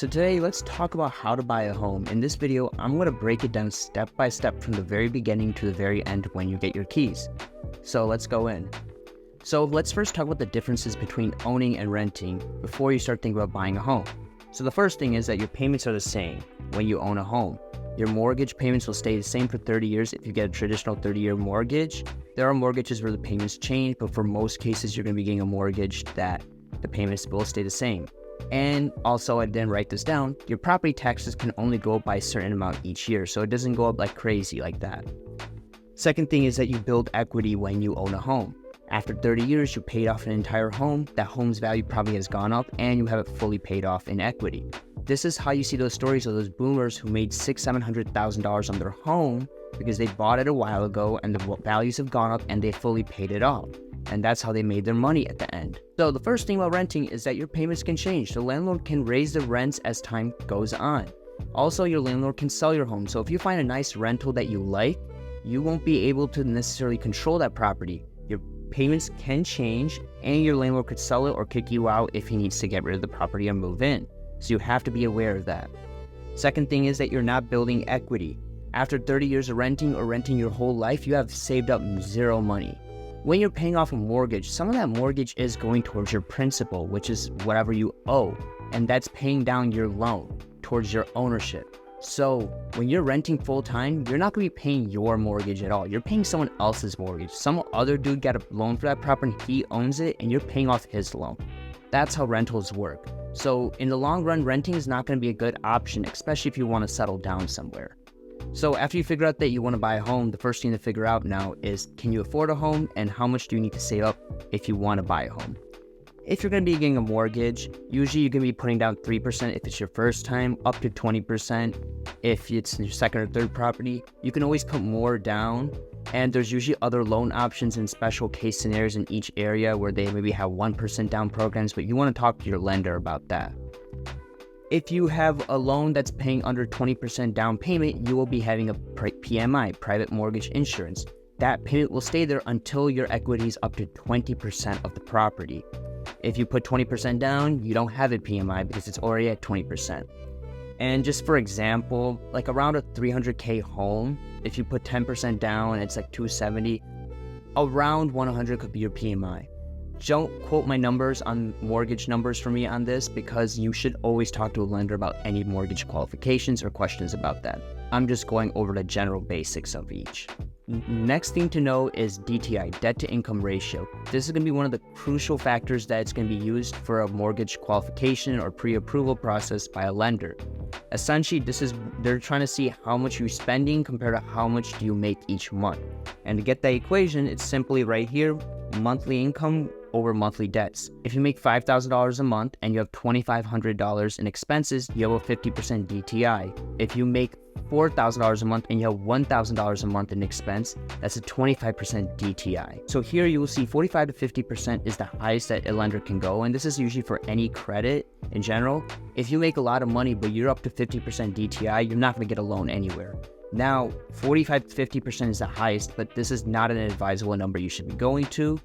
So today, let's talk about how to buy a home. In this video, I'm going to break it down step by step from the very beginning to the very end when you get your keys. So let's go in. So let's first talk about the differences between owning and renting before you start thinking about buying a home. So the first thing is that your payments are the same when you own a home. Your mortgage payments will stay the same for 30 years if you get a traditional 30-year mortgage. There are mortgages where the payments change, but for most cases, you're going to be getting a mortgage that the payments will stay the same. And also, I didn't write this down, your property taxes can only go up by a certain amount each year, so it doesn't go up like crazy like that. Second thing is that you build equity when you own a home. After 30 years, you paid off an entire home, that home's value probably has gone up, and you have it fully paid off in equity. This is how you see those stories of those boomers who made $600,000-$700,000 on their home because they bought it a while ago and the values have gone up and they fully paid it off. And that's how they made their money at the end. So the first thing about renting is that your payments can change. The landlord can raise the rents as time goes on. Also, your landlord can sell your home. So if you find a nice rental that you like, you won't be able to necessarily control that property. Your payments can change and your landlord could sell it or kick you out if he needs to get rid of the property and move in. So you have to be aware of that. Second thing is that you're not building equity. After 30 years of renting or renting your whole life, you have saved up zero money. When you're paying off a mortgage, some of that mortgage is going towards your principal, which is whatever you owe, and that's paying down your loan towards your ownership. So when you're renting full-time, you're not going to be paying your mortgage at all. You're paying someone else's mortgage. Some other dude got a loan for that property, he owns it, and you're paying off his loan. That's how rentals work. So in the long run, renting is not going to be a good option, especially if you want to settle down somewhere. So after you figure out that you want to buy a home, the first thing to figure out now is, can you afford a home and how much do you need to save up if you want to buy a home? If you're going to be getting a mortgage, usually you're going to be putting down 3% if it's your first time, up to 20% if it's your second or third property. You can always put more down, and there's usually other loan options in special case scenarios in each area where they maybe have 1% down programs, but you want to talk to your lender about that. If you have a loan that's paying under 20% down payment, you will be having a PMI, private mortgage insurance. That payment will stay there until your equity is up to 20% of the property. If you put 20% down, you don't have a PMI because it's already at 20%. And just for example, like around a $300K home, if you put 10% down, it's like $270, around 100 could be your PMI. Don't quote my numbers on mortgage numbers for me on this because you should always talk to a lender about any mortgage qualifications or questions about that. I'm just going over the general basics of each. Next thing to know is DTI, debt to income ratio. This is going to be one of the crucial factors that's going to be used for a mortgage qualification or pre-approval process by a lender. Essentially, they're trying to see how much you're spending compared to how much do you make each month. And to get that equation, it's simply right here, monthly income over monthly debts. If you make $5,000 a month and you have $2,500 in expenses, you have a 50% DTI. If you make $4,000 a month and you have $1,000 a month in expense, that's a 25% DTI. So here you will see 45 to 50% is the highest that a lender can go, and this is usually for any credit in general. If you make a lot of money but you're up to 50% DTI, you're not going to get a loan anywhere. Now, 45 to 50% is the highest, but this is not an advisable number you should be going to.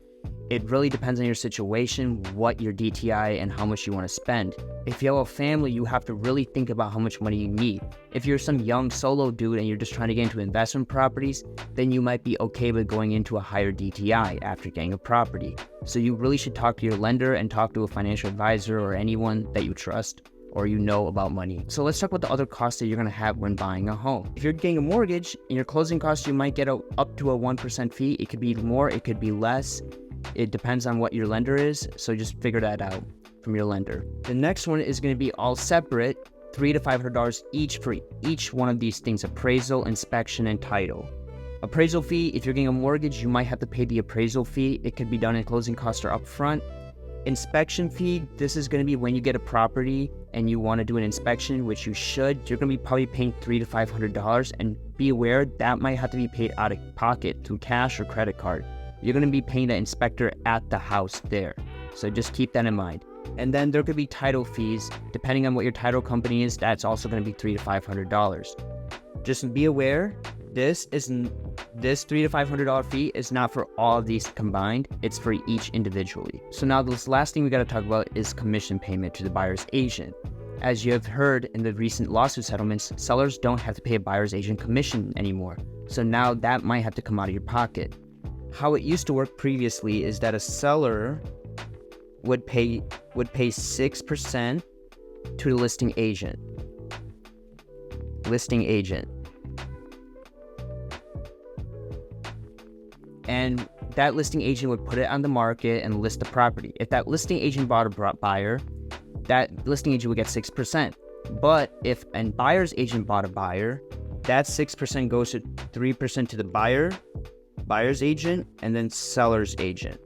It really depends on your situation, what your DTI and how much you want to spend. If you have a family, you have to really think about how much money you need. If you're some young solo dude and you're just trying to get into investment properties, then you might be okay with going into a higher DTI after getting a property. So you really should talk to your lender and talk to a financial advisor or anyone that you trust or you know about money. So let's talk about the other costs that you're going to have when buying a home. If you're getting a mortgage, in your closing costs, you might get up to a 1% fee. It could be more, it could be less. It depends on what your lender is, so just figure that out from your lender. The next one is going to be all separate, $300 to $500 each for each one of these things: appraisal, inspection, and title. Appraisal fee, if you're getting a mortgage, you might have to pay the appraisal fee. It could be done in closing costs or upfront. Inspection fee, this is going to be when you get a property and you want to do an inspection, which you should. You're going to be probably paying $300 to $500, and be aware that might have to be paid out of pocket through cash or credit card. You're going to be paying the inspector at the house there. So just keep that in mind. And then there could be title fees. Depending on what your title company is, that's also going to be $300 to $500. Just be aware, this $300 to $500 fee is not for all of these combined. It's for each individually. So now this last thing we got to talk about is commission payment to the buyer's agent. as you have heard in the recent lawsuit settlements, sellers don't have to pay a buyer's agent commission anymore. So now that might have to come out of your pocket. How it used to work previously is that a seller would pay 6% to the listing agent. And that listing agent would put it on the market and list the property. If that listing agent bought a buyer, that listing agent would get 6%. But if a buyer's agent bought a buyer, that 6% goes to 3% to the buyer's agent, and then seller's agent.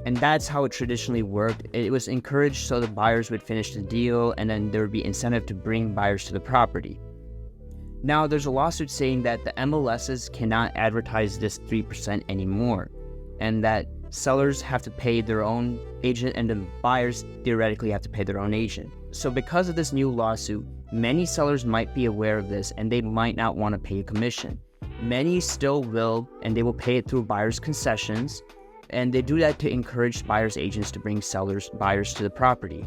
And that's how it traditionally worked. It was encouraged so the buyers would finish the deal, and then there would be incentive to bring buyers to the property. Now, there's a lawsuit saying that the MLSs cannot advertise this 3% anymore, and that sellers have to pay their own agent and the buyers theoretically have to pay their own agent. So because of this new lawsuit, many sellers might be aware of this and they might not want to pay a commission. Many still will, and they will pay it through buyers' concessions, and they do that to encourage buyers' agents to bring buyers to the property.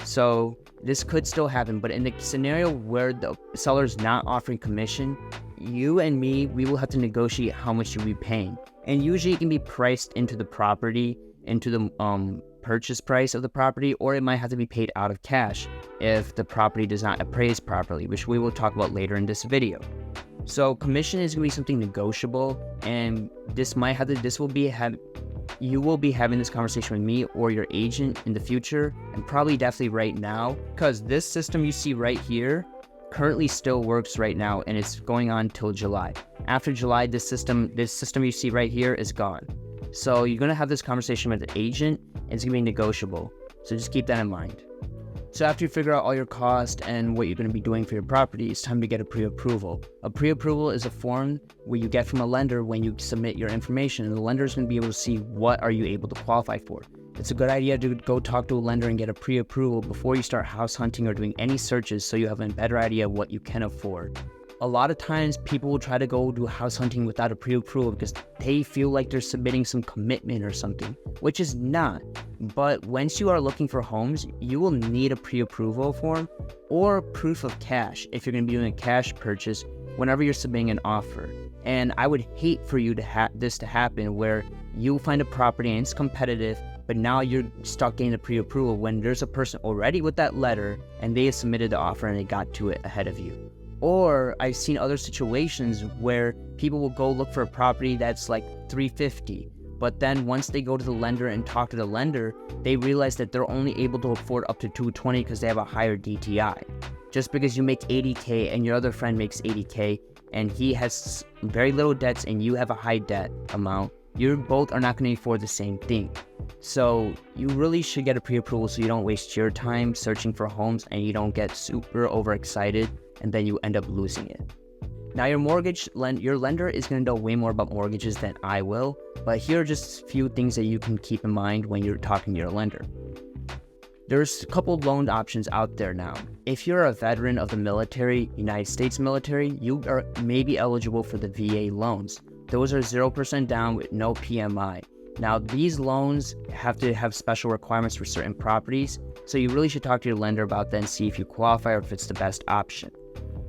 So this could still happen, but in the scenario where the seller's not offering commission, you and me, we will have to negotiate how much you'll be paying. And usually it can be priced into the property, into the purchase price of the property, or it might have to be paid out of cash if the property does not appraise properly, which we will talk about later in this video. So commission is going to be something negotiable, and you will be having this conversation with me or your agent in the future, and probably definitely right now, because this system you see right here currently still works right now, and it's going on till July. After July, this system you see right here is gone. So you're going to have this conversation with the agent, and it's going to be negotiable. So just keep that in mind. So after you figure out all your costs and what you're going to be doing for your property, it's time to get a pre-approval. A pre-approval is a form where you get from a lender when you submit your information, and the lender is going to be able to see what are you able to qualify for. It's a good idea to go talk to a lender and get a pre-approval before you start house hunting or doing any searches, so you have a better idea of what you can afford. A lot of times people will try to go do house hunting without a pre-approval because they feel like they're submitting some commitment or something, which is not. But once you are looking for homes, you will need a pre-approval form or proof of cash if you're going to be doing a cash purchase whenever you're submitting an offer. And I would hate for you to have this to happen where you find a property and it's competitive, but now you're stuck getting a pre-approval when there's a person already with that letter and they have submitted the offer and they got to it ahead of you. Or I've seen other situations where people will go look for a property that's like $350, but then once they go to the lender and talk to the lender, they realize that they're only able to afford up to $220 because they have a higher DTI. Just because you make $80K and your other friend makes $80K and he has very little debts and you have a high debt amount, you both are not going to afford the same thing. So you really should get a pre-approval so you don't waste your time searching for homes and you don't get super overexcited and then you end up losing it. Now your lender is going to know way more about mortgages than I will, but here are just a few things that you can keep in mind when you're talking to your lender. There's a couple of loan options out there now. If you're a veteran of the military, United States military, you are maybe eligible for the VA loans. Those are 0% down with no PMI. Now these loans have to have special requirements for certain properties, so you really should talk to your lender about that and see if you qualify or if it's the best option.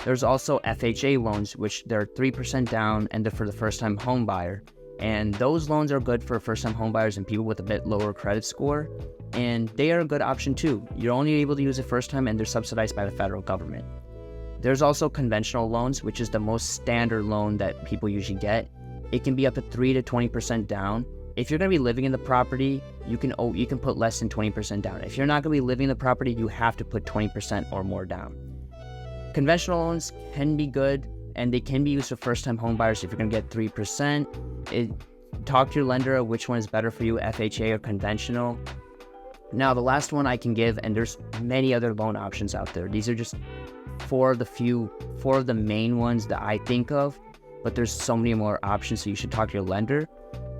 There's also FHA loans, which they're 3% down and they're for the first-time home buyer. And those loans are good for first-time home buyers and people with a bit lower credit score. And they are a good option too. You're only able to use it first time and they're subsidized by the federal government. There's also conventional loans, which is the most standard loan that people usually get. It can be up to 3 to 20% down. If you're going to be living in the property, you can put less than 20% down. If you're not going to be living in the property, you have to put 20% or more down. Conventional loans can be good, and they can be used for first-time home buyers if you're going to get 3%. Talk to your lender which one is better for you, FHA or conventional. Now, the last one I can give, and there's many other loan options out there. These are just four of the main ones that I think of, but there's so many more options, so you should talk to your lender.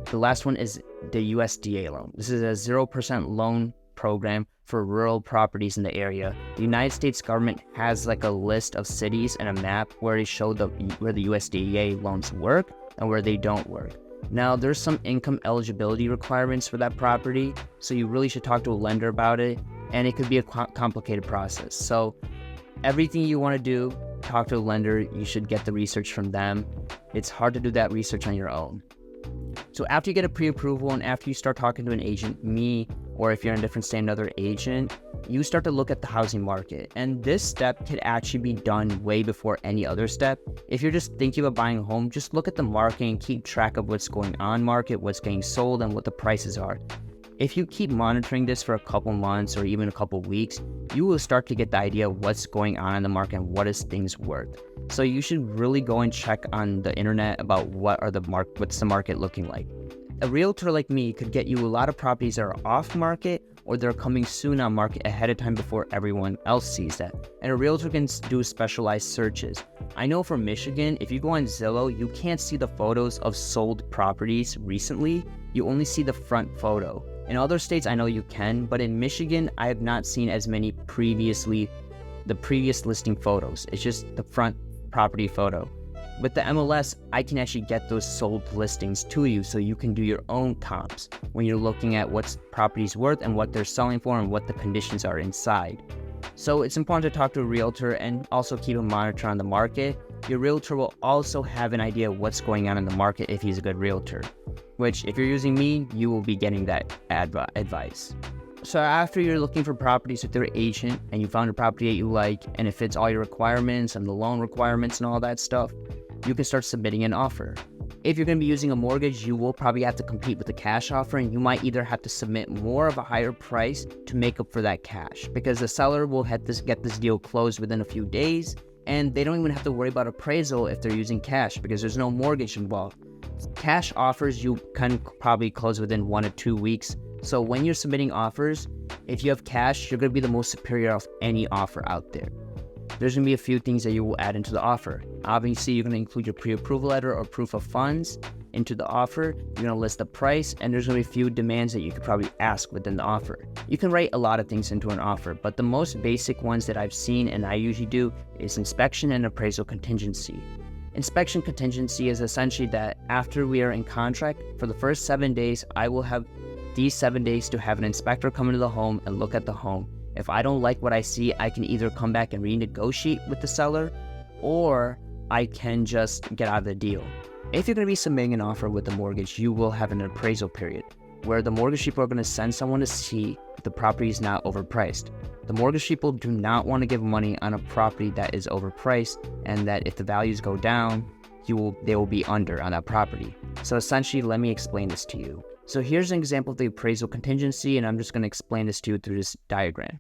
The last one is the USDA loan. This is a 0% loan program for rural properties in the area. The United States government has like a list of cities and a map where they show where the USDA loans work and where they don't work. Now, there's some income eligibility requirements for that property, so you really should talk to a lender about it. and it could be a complicated process. So everything you want to do, talk to a lender. You should get the research from them. It's hard to do that research on your own. So after you get a pre-approval and after you start talking to an agent, me, or if you're in a different state, another agent, you start to look at the housing market. And this step could actually be done way before any other step. If you're just thinking about buying a home, just look at the market and keep track of what's going on market, what's getting sold, and what the prices are. If you keep monitoring this for a couple months or even a couple weeks, you will start to get the idea of what's going on in the market and what is things worth. So you should really go and check on the internet about what's the market looking like. A realtor like me could get you a lot of properties that are off market or they're coming soon on market ahead of time before everyone else sees that. And a realtor can do specialized searches. I know for Michigan, if you go on Zillow, you can't see the photos of sold properties recently. You only see the front photo. In other states, I know you can, but in Michigan, I have not seen as many the previous listing photos. It's just the front property photo. With the MLS, I can actually get those sold listings to you so you can do your own comps when you're looking at what's property's worth and what they're selling for and what the conditions are inside. So it's important to talk to a realtor and also keep a monitor on the market. Your realtor will also have an idea of what's going on in the market if he's a good realtor, which if you're using me, you will be getting that advice. So after you're looking for properties with your agent and you found a property that you like and it fits all your requirements and the loan requirements and all that stuff, you can start submitting an offer. If you're going to be using a mortgage, you will probably have to compete with a cash offer, and you might either have to submit more of a higher price to make up for that cash, because the seller will get this deal closed within a few days, and they don't even have to worry about appraisal if they're using cash because there's no mortgage involved. Cash offers you can probably close within 1 to 2 weeks. So when you're submitting offers, if you have cash, you're going to be the most superior of any offer out there. There's going to be a few things that you will add into the offer. Obviously, you're going to include your pre-approval letter or proof of funds into the offer. You're going to list the price, and there's going to be a few demands that you could probably ask within the offer. You can write a lot of things into an offer, but the most basic ones that I've seen and I usually do is inspection and appraisal contingency. Inspection contingency is essentially that after we are in contract, for the first 7 days, I will have these 7 days to have an inspector come into the home and look at the home. If I don't like what I see, I can either come back and renegotiate with the seller, or I can just get out of the deal. If you're going to be submitting an offer with a mortgage, you will have an appraisal period where the mortgage people are going to send someone to see if the property is not overpriced. The mortgage people do not want to give money on a property that is overpriced, and that if the values go down, they will be under on that property. So essentially, let me explain this to you. So here's an example of the appraisal contingency, and I'm just going to explain this to you through this diagram.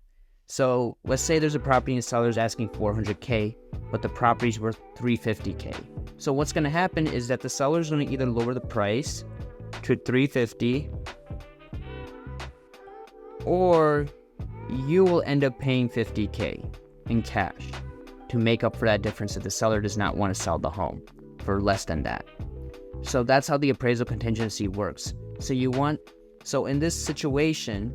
So let's say there's a property and the seller's asking $400K, but the property's worth $350K. So what's going to happen is that the seller's going to either lower the price to $350, or you will end up paying $50K in cash to make up for that difference if the seller does not want to sell the home for less than that. So that's how the appraisal contingency works. So in this situation,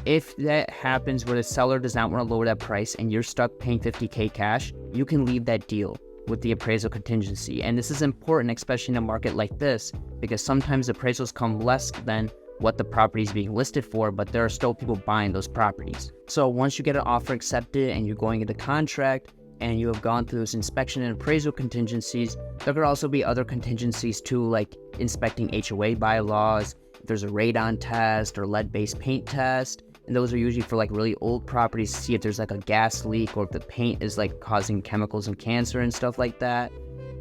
if that happens where the seller does not want to lower that price and you're stuck paying $50K cash, you can leave that deal with the appraisal contingency. And this is important, especially in a market like this, because sometimes appraisals come less than what the property is being listed for, but there are still people buying those properties. So once you get an offer accepted and you're going into contract and you have gone through those inspection and appraisal contingencies, there could also be other contingencies too, like inspecting HOA bylaws, if there's a radon test or lead-based paint test. And those are usually for like really old properties to see if there's like a gas leak or if the paint is like causing chemicals and cancer and stuff like that.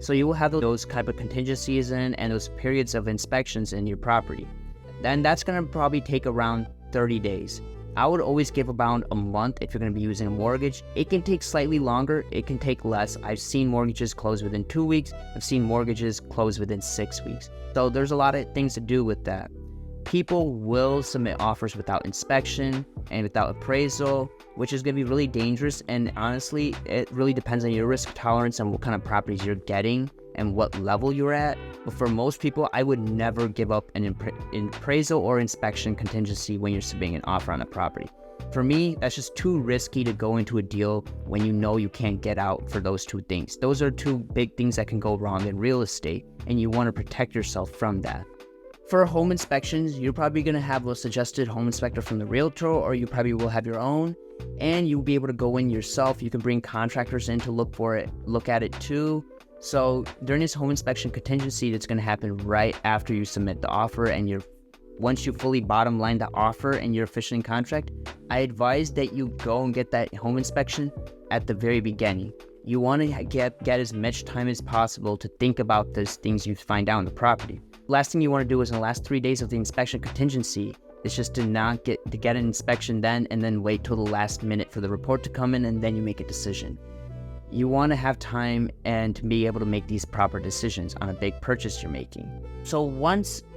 So you will have those type of contingencies and those periods of inspections in your property. Then that's going to probably take around 30 days. I would always give about a month if you're going to be using a mortgage. It can take slightly longer. It can take less. I've seen mortgages close within 2 weeks. I've seen mortgages close within 6 weeks. So there's a lot of things to do with that. People will submit offers without inspection and without appraisal, which is going to be really dangerous. And honestly, it really depends on your risk tolerance and what kind of properties you're getting and what level you're at. But for most people, I would never give up an appraisal or inspection contingency when you're submitting an offer on a property. For me, that's just too risky to go into a deal when you know you can't get out for those two things. Those are two big things that can go wrong in real estate, and you want to protect yourself from that. For home inspections, you're probably going to have a suggested home inspector from the realtor, or you probably will have your own, and you'll be able to go in yourself. You can bring contractors in to look at it too. So during this home inspection contingency, that's going to happen right after you submit the offer, and once you fully bottom line the offer and you're officially in contract, I advise that you go and get that home inspection at the very beginning. You want to get as much time as possible to think about those things you find out on the property. Last thing you want to do is in the last 3 days of the inspection contingency is just to not get an inspection then, and then wait till the last minute for the report to come in, and then you make a decision. You want to have time and to be able to make these proper decisions on a big purchase you're making. So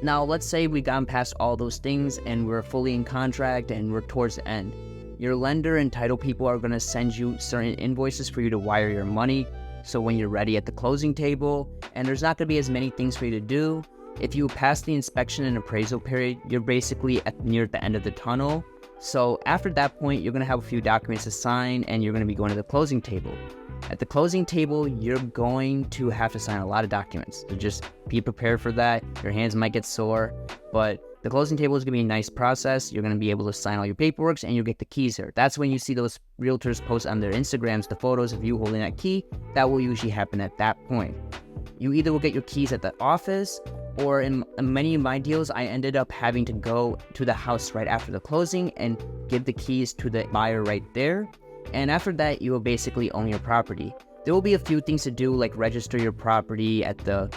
now let's say we've gone past all those things and we're fully in contract and we're towards the end. Your lender and title people are going to send you certain invoices for you to wire your money. So when you're ready at the closing table, and there's not going to be as many things for you to do. If you pass the inspection and appraisal period, you're basically near the end of the tunnel. So after that point, you're going to have a few documents to sign, and you're going to be going to the closing table. At the closing table, you're going to have to sign a lot of documents. So just be prepared for that. Your hands might get sore, but the closing table is going to be a nice process. You're going to be able to sign all your paperwork, and you'll get the keys there. That's when you see those realtors post on their Instagrams the photos of you holding that key. That will usually happen at that point. You either will get your keys at the office, or in many of my deals, I ended up having to go to the house right after the closing and give the keys to the buyer right there. And after that, you will basically own your property. There will be a few things to do, like register your property at the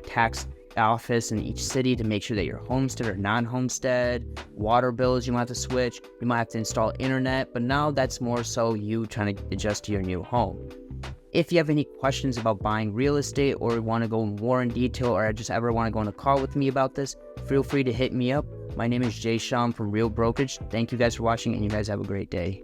tax office in each city to make sure that you're homestead or non-homestead. Water bills you might have to switch. You might have to install internet, but now that's more so you trying to adjust to your new home. If you have any questions about buying real estate, or want to go more in detail, or just ever want to go on a call with me about this, feel free to hit me up. My name is Jay Sham from Real Brokerage. Thank you guys for watching, and you guys have a great day.